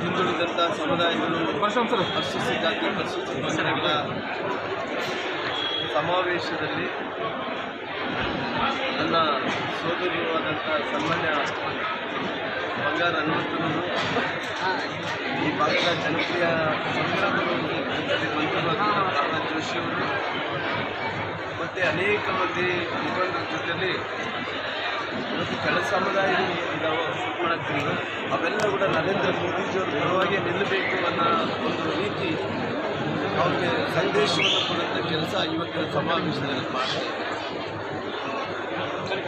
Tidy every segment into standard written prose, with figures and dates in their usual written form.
ಹಿಂದುಳಿದಂಥ ಸಮುದಾಯಗಳು ಪರಿಶಿಷ್ಟ ಜಾತಿ ಪರಿಶಿಷ್ಟ ಪಂಗಡಗಳ ಸಮಾವೇಶದಲ್ಲಿ ನನ್ನ ಸೋದರಿಯಾದಂಥ ಸಾಮಾನ್ಯ ಬಂಗಾರ ಹನುಮಂತನವರು ಈ ಭಾಗದ ಜನಪ್ರಿಯ ಸಂಸದರು ಜೊತೆಗೆ ಮಂತ್ರಿಗಳಾದಂಥ ಪ್ರಹ್ಲಾದ್ ಜೋಶಿಯವರು ಮತ್ತು ಅನೇಕ ಮಂದಿ ಮುಖಂಡರ ಜೊತೆಯಲ್ಲಿ ಇವತ್ತು ಕೆಳ ಸಮುದಾಯಗಳು ಇದ್ದಾವೆ ಸುತ್ತಮುತ್ತಲಿನ ಅವೆಲ್ಲ ಕೂಡ ನರೇಂದ್ರ ಮೋದಿಜಿಯವರು ಪರವಾಗಿ ನಿಲ್ಲಬೇಕು ಅನ್ನೋ ಒಂದು ರೀತಿ ಅವ್ರಿಗೆ ಸಂದೇಶವನ್ನು ಕೊಡುವಂಥ ಕೆಲಸ ಇವತ್ತಿನ ಸಮಾವೇಶದಲ್ಲಿ ಮಾಡ್ತಾರೆ.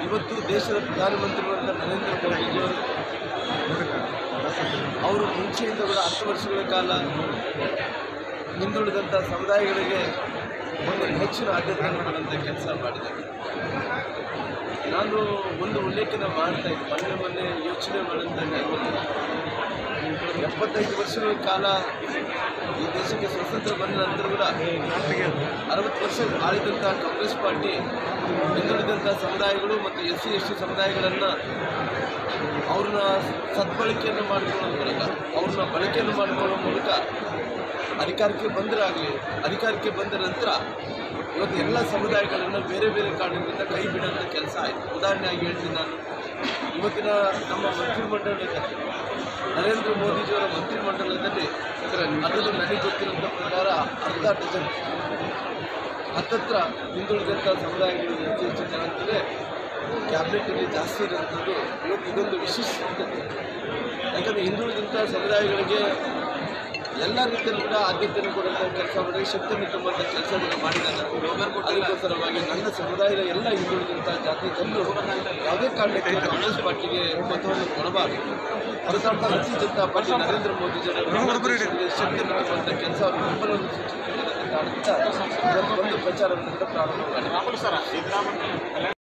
ಇವತ್ತು ದೇಶದ ಪ್ರಧಾನಮಂತ್ರಿಗಳಾದ ನರೇಂದ್ರ ಮೋದಿಜಿಯವರು ಅವರು ಮುಂಚೆಯಿಂದ ಕೂಡ 10 ವರ್ಷಗಳ ಕಾಲ ಹಿಂದುಳಿದಂಥ ಸಮುದಾಯಗಳಿಗೆ ಒಂದು ಹೆಚ್ಚಿನ ಆದ್ಯತೆಯನ್ನು ಕೊಡುವಂಥ ಕೆಲಸ ಮಾಡಿದ್ದಾರೆ. ನಾನು ಒಂದು ಉಲ್ಲೇಖನ ಮಾಡ್ತಾ ಇದ್ದೆ, ಮೊನ್ನೆ ಯೋಚನೆ ಮಾಡಿದಂಗೆ 75 ವರ್ಷಗಳ ಕಾಲ ಈ ದೇಶಕ್ಕೆ ಸ್ವಾತಂತ್ರ್ಯ ಬಂದ ನಂತರ ಕೂಡ 60 ವರ್ಷ ಆಳಿದಂಥ ಕಾಂಗ್ರೆಸ್ ಪಾರ್ಟಿ ಹಿಂದುಳಿದಂಥ ಸಮುದಾಯಗಳು ಮತ್ತು SC/ST ಸಮುದಾಯಗಳನ್ನು ಅವ್ರನ್ನ ಸದ್ಬಳಕೆಯನ್ನು ಮಾಡಿಕೊಳ್ಳೋ ಮೂಲಕ ಅವ್ರನ್ನ ಬಳಕೆಯನ್ನು ಮಾಡಿಕೊಳ್ಳೋ ಮೂಲಕ ಅಧಿಕಾರಕ್ಕೆ ಬಂದ ನಂತರ ಇವತ್ತು ಎಲ್ಲ ಸಮುದಾಯಗಳನ್ನು ಬೇರೆ ಬೇರೆ ಕಾರಣಗಳಿಂದ ಕೈ ಬಿಡುವಂಥ ಕೆಲಸ ಆಯಿತು. ಉದಾಹರಣೆಯಾಗಿ ಹೇಳ್ತೀನಿ, ನಾನು ಇವತ್ತಿನ ನಮ್ಮ ಮಂತ್ರಿಮಂಡಲದಲ್ಲಿ ನರೇಂದ್ರ ಮೋದಿಜಿಯವರ ಮಂತ್ರಿಮಂಡಲದಲ್ಲಿ ಅದನ್ನು ನನಗೆ ಗೊತ್ತಿರುವಂಥ ಪ್ರಕಾರ ಅರ್ಧ ಡಜನ್ ಹತ್ತತ್ರ ಹಿಂದುಳಿದಂಥ ಸಮುದಾಯಗಳು ಹೆಚ್ಚು ಜನ ಅಂತಿದೆ. ಕ್ಯಾಬಿನೆಟಲ್ಲಿ ಜಾಸ್ತಿ ಇರುವಂಥದ್ದು ಇವತ್ತು ಇದೊಂದು ವಿಶಿಷ್ಟತೆ. ಯಾಕಂದರೆ ಹಿಂದುಳಿದಂಥ ಸಮುದಾಯಗಳಿಗೆ ಎಲ್ಲ ರೀತಿಯಲ್ಲೂ ಕೂಡ ಆದ್ಯತೆಯನ್ನು ಕೊಡುವಂಥ ಕೆಲಸ ಮಾಡಿ ಶಕ್ತಿಯನ್ನು ತುಂಬುವಂಥ ಕೆಲಸವನ್ನು ಮಾಡಿದ್ದಾರೆ. ಅದಕ್ಕೋಸ್ಕರವಾಗಿ ನನ್ನ ಸಮುದಾಯದ ಎಲ್ಲ ಹಿಂದುಳಿದಂಥ ಜಾತಿ ಜನರು ಯಾವುದೇ ಕಾರಣಕ್ಕೆ ಕಾಂಗ್ರೆಸ್ ಪಾರ್ಟಿಗೆ ಮತವನ್ನು ಕೊಡಬಾರದು. ಹೊರತಾಡ್ತಾ ಭಾರತೀಯ ಜನತಾ ಪಾರ್ಟಿ ನರೇಂದ್ರ ಮೋದಿಜಿಯವರ ಶಕ್ತಿಯನ್ನು ತುಂಬುವಂಥ ಕೆಲಸ ಅವರು ಬೆಂಬಲವನ್ನು ಸೂಚಿಸುತ್ತಿದ್ದಾರೆ. ಒಂದು ಪ್ರಚಾರವನ್ನು ಕೂಡ ಪ್ರಾರಂಭ ಮಾಡಿ